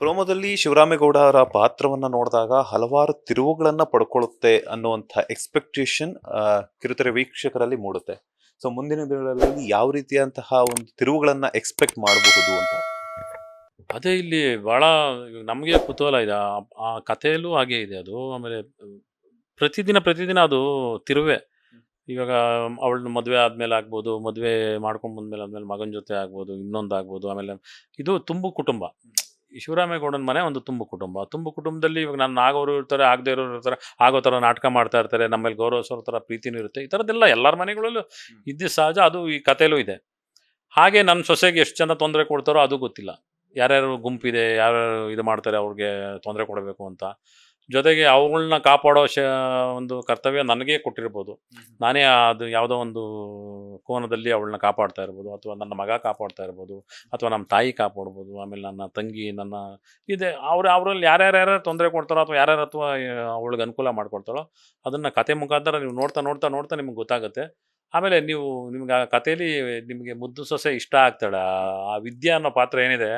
ಪ್ರೋಮೋದಲ್ಲಿ ಶಿವರಾಮೇಗೌಡ ಅವರ ಪಾತ್ರವನ್ನ ನೋಡಿದಾಗ ಹಲವಾರು ತಿರುವುಗಳನ್ನ ಪಡ್ಕೊಳ್ಳುತ್ತೆ ಅನ್ನುವಂಥ ಎಕ್ಸ್ಪೆಕ್ಟೇಷನ್ ಕಿರುತೆರೆ ವೀಕ್ಷಕರಲ್ಲಿ ಮೂಡುತ್ತೆ. ಸೊ ಮುಂದಿನ ದಿನಗಳಲ್ಲಿ ಯಾವ ರೀತಿಯಂತಹ ಒಂದು ತಿರುವುಗಳನ್ನ ಎಕ್ಸ್ಪೆಕ್ಟ್ ಮಾಡಬಹುದು ಅಂತ? ಅದೇ ಇಲ್ಲಿ ಭಾಳ ನಮಗೆ ಕುತೂಹಲ ಇದೆ. ಆ ಕಥೆಯಲ್ಲೂ ಹಾಗೆ ಇದೆ ಅದು. ಆಮೇಲೆ ಪ್ರತಿದಿನ ಅದು ತಿರುವೇ. ಇವಾಗ ಅವಳನ್ನ ಮದುವೆ ಆದ್ಮೇಲೆ ಆಗ್ಬೋದು, ಮದುವೆ ಮಾಡ್ಕೊಂಡ್ ಬಂದ್ಮೇಲೆ ಆದ್ಮೇಲೆ ಮಗನ ಜೊತೆ ಆಗ್ಬೋದು, ಇನ್ನೊಂದಾಗ್ಬೋದು. ಆಮೇಲೆ ಇದು ತುಂಬು ಕುಟುಂಬ. ಈ ಶಿವರಾಮೇಗೌಡನ ಮನೆ ಒಂದು ತುಂಬು ಕುಟುಂಬ. ತುಂಬು ಕುಟುಂಬದಲ್ಲಿ ಇವಾಗ ನಾನು ಆಗೋರು ಇರ್ತಾರೆ, ಆಗದೇ ಇರೋರು ಇರ್ತಾರೆ, ಆಗೋ ಥರ ನಾಟಕ ಮಾಡ್ತಾ ಇರ್ತಾರೆ, ನಮ್ಮ ಮೇಲೆ ಗೌರವಿಸೋ ಥರ ಪ್ರೀತಿನೂ ಇರುತ್ತೆ. ಈ ಥರದ್ದೆಲ್ಲ ಎಲ್ಲರ ಮನೆಗಳಲ್ಲೂ ಇದ್ದಿದ್ದು ಸಹಜ. ಅದು ಈ ಕಥೆಯಲ್ಲೂ ಇದೆ. ಹಾಗೆ ನನ್ನ ಸೊಸೆಗೆ ಎಷ್ಟು ಜನ ತೊಂದರೆ ಕೊಡ್ತಾರೋ ಅದು ಗೊತ್ತಿಲ್ಲ. ಯಾರ್ಯಾರು ಗುಂಪಿದೆ, ಯಾರ್ಯಾರು ಇದು ಮಾಡ್ತಾರೆ ಅವ್ರಿಗೆ ತೊಂದರೆ ಕೊಡಬೇಕು ಅಂತ. ಜೊತೆಗೆ ಅವುಗಳ್ನ ಕಾಪಾಡೋ ಒಂದು ಕರ್ತವ್ಯ ನನಗೇ ಕೊಟ್ಟಿರ್ಬೋದು. ನಾನೇ ಅದು ಯಾವುದೋ ಒಂದು ಕೋನದಲ್ಲಿ ಅವಳನ್ನ ಕಾಪಾಡ್ತಾ ಇರ್ಬೋದು, ಅಥವಾ ನನ್ನ ಮಗ ಕಾಪಾಡ್ತಾ ಇರ್ಬೋದು, ಅಥವಾ ನಮ್ಮ ತಾಯಿ ಕಾಪಾಡ್ಬೋದು, ಆಮೇಲೆ ನನ್ನ ತಂಗಿ, ನನ್ನ ಇದೆ ಅವರಲ್ಲಿ ಯಾರ್ಯಾರು ತೊಂದರೆ ಕೊಡ್ತಾರೋ, ಅಥವಾ ಯಾರ್ಯಾರು ಅಥವಾ ಅವಳಿಗೆ ಅನುಕೂಲ ಮಾಡ್ಕೊಡ್ತಾರೋ ಅದನ್ನು ಕತೆ ಮುಖಾಂತರ ನೀವು ನೋಡ್ತಾ ನಿಮ್ಗೆ ಗೊತ್ತಾಗುತ್ತೆ. ಆಮೇಲೆ ನಿಮ್ಗೆ ಆ ಕಥೆಯಲ್ಲಿ ನಿಮಗೆ ಮುದ್ದು ಸೊಸೆ ಇಷ್ಟ ಆಗ್ತಾಳೆ. ಆ ವಿದ್ಯಾ ಅನ್ನೋ ಪಾತ್ರ ಏನಿದೆ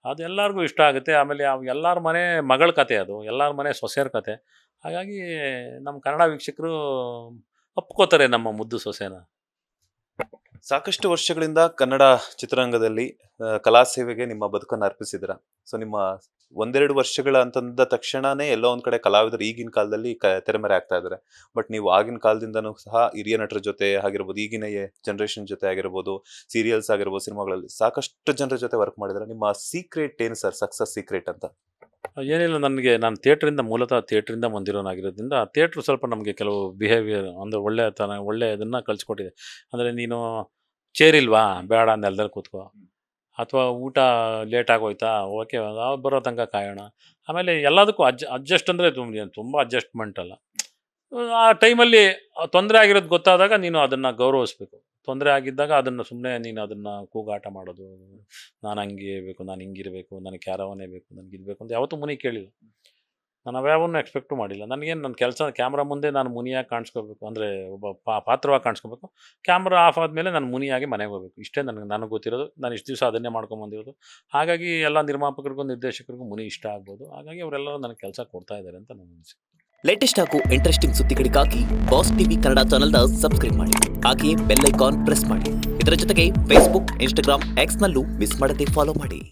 ಅದು ಎಲ್ಲರಿಗೂ ಇಷ್ಟ ಆಗುತ್ತೆ. ಆಮೇಲೆ ಎಲ್ಲರ ಮನೆ ಮಗಳ ಕತೆ ಅದು, ಎಲ್ಲರ ಮನೆ ಸೊಸೆಯರ ಕತೆ. ಹಾಗಾಗಿ ನಮ್ಮ ಕನ್ನಡ ವೀಕ್ಷಕರು ಒಪ್ಕೋತಾರೆ ನಮ್ಮ ಮುದ್ದು ಸೊಸೆನ. ಸಾಕಷ್ಟು ವರ್ಷಗಳಿಂದ ಕನ್ನಡ ಚಿತ್ರರಂಗದಲ್ಲಿ ಕಲಾ ಸೇವೆಗೆ ನಿಮ್ಮ ಬದುಕನ್ನು ಅರ್ಪಿಸಿದ್ರ. ಸೊ ನಿಮ್ಮ ಒಂದೆರಡು ವರ್ಷಗಳ ಅಂತಂದ ತಕ್ಷಣನೇ ಎಲ್ಲೋ ಒಂದ್ ಕಡೆ ಕಲಾವಿದರು ಈಗಿನ ಕಾಲದಲ್ಲಿ ತೆರೆಮರೆ ಆಗ್ತಾ ಇದ್ದಾರೆ. ಬಟ್ ನೀವು ಆಗಿನ ಕಾಲದಿಂದನೂ ಸಹ ಹಿರಿಯ ನಟರ ಜೊತೆ ಆಗಿರ್ಬೋದು, ಈಗಿನ ಜನರೇಷನ್ ಜೊತೆ ಆಗಿರ್ಬೋದು, ಸೀರಿಯಲ್ಸ್ ಆಗಿರ್ಬೋದು, ಸಿನಿಮಾಗಳಲ್ಲಿ ಸಾಕಷ್ಟು ಜನರ ಜೊತೆ ವರ್ಕ್ ಮಾಡಿದ್ರೆ ನಿಮ್ಮ ಸೀಕ್ರೆಟ್ ಏನು ಸರ್, ಸಕ್ಸಸ್ ಸೀಕ್ರೆಟ್ ಅಂತ? ಏನಿಲ್ಲ, ನಾನು ಮೂಲತಃ ಥಿಯೇಟ್ರಿಂದ ಬಂದಿರೋನಾಗಿರೋದ್ರಿಂದ ಥಿಯೇಟ್ರ್ ಸ್ವಲ್ಪ ನಮಗೆ ಕೆಲವು ಬಿಹೇವಿಯರ್ ಅಂದರೆ ಒಳ್ಳೆ ಇದನ್ನು ಕಲಿಸ್ಕೊಟ್ಟಿದೆ. ಅಂದರೆ ನೀನು ಚೇರಿಲ್ವಾ, ಬೇಡ ನೆಲದಲ್ಲಿ ಕೂತ್ಕೋ, ಅಥವಾ ಊಟ ಲೇಟ್ ಆಗೋಯ್ತಾ, ಓಕೆ ಅವ್ರು ಬರೋ ತನಕ ಕಾಯೋಣ. ಆಮೇಲೆ ಎಲ್ಲದಕ್ಕೂ ಅಡ್ಜಸ್ಟ್ ಅಂದರೆ ತುಂಬ ಅಡ್ಜಸ್ಟ್ಮೆಂಟ್ ಅಲ್ಲ. ಆ ಟೈಮಲ್ಲಿ ತೊಂದರೆ ಆಗಿರೋದು ಗೊತ್ತಾದಾಗ ನೀನು ಅದನ್ನು ಗೌರವಿಸ್ಬೇಕು. ತೊಂದರೆ ಆಗಿದ್ದಾಗ ಅದನ್ನು ಸುಮ್ಮನೆ ನೀನು ಅದನ್ನು ಕೂಗಾಟ ಮಾಡೋದು, ನಾನು ಹಂಗೆ ಬೇಕು, ನಾನು ಹಿಂಗಿರಬೇಕು, ನನಗೆ ಕ್ಯಾರವನ್ನೇ ಬೇಕು, ನನಗೆ ಇದು ಬೇಕು ಅಂತ ಯಾವತ್ತೂ ಮುನಿ ಕೇಳಿಲ್ಲ. ನಾನು ಅವ್ಯಾವನ್ನೂ ಎಕ್ಸ್ಪೆಕ್ಟು ಮಾಡಿಲ್ಲ. ನನಗೇನು ನನ್ನ ಕೆಲಸ ಕ್ಯಾಮ್ರಾ ಮುಂದೆ ನಾನು ಮುನಿಯಾಗಿ ಕಾಣಿಸ್ಕೋಬೇಕು, ಅಂದರೆ ಒಬ್ಬ ಪಾತ್ರವಾಗಿ ಕಾಣಿಸ್ಕೋಬೇಕು. ಕ್ಯಾಮ್ರಾ ಆಫ್ ಆದಮೇಲೆ ನಾನು ಮುನಿಯಾಗಿ ಮನೆಗೆ ಹೋಗಬೇಕು. ಇಷ್ಟೇ ನನಗೆ ಗೊತ್ತಿರೋದು. ನಾನು ಇಷ್ಟು ದಿವಸ ಅದನ್ನೇ ಮಾಡ್ಕೊಂಬಂದಿರೋದು. ಹಾಗಾಗಿ ಎಲ್ಲ ನಿರ್ಮಾಪಕರಿಗೂ ನಿರ್ದೇಶಕರಿಗೂ ಮುನಿ ಇಷ್ಟ ಆಗ್ಬೋದು. ಹಾಗಾಗಿ ಅವರೆಲ್ಲರೂ ನನಗೆ ಕೆಲಸ ಕೊಡ್ತಾ ಇದ್ದಾರೆ ಅಂತ ನನಗೆ ಅನಿಸಿಕೆ. ಲೇಟೆಸ್ಟ್ ಹಾಗೂ ಇಂಟ್ರೆಸ್ಟಿಂಗ್ ಸುದ್ದಿಗಳಿಗಾಗಿ ಬಾಸ್ ಟಿವಿ ಕನ್ನಡ ಚಾನೆಲ್ನ ಸಬ್ಸ್ಕ್ರೈಬ್ ಮಾಡಿ. ಹಾಗೆಯೇ ಬೆಲ್ ಐಕಾನ್ ಪ್ರೆಸ್ ಮಾಡಿ. ಇದರ ಜೊತೆಗೆ ಫೇಸ್ಬುಕ್, ಇನ್ಸ್ಟಾಗ್ರಾಮ್, ಎಕ್ಸ್ನಲ್ಲೂ ಮಿಸ್ ಮಾಡದೆ ಫಾಲೋ ಮಾಡಿ.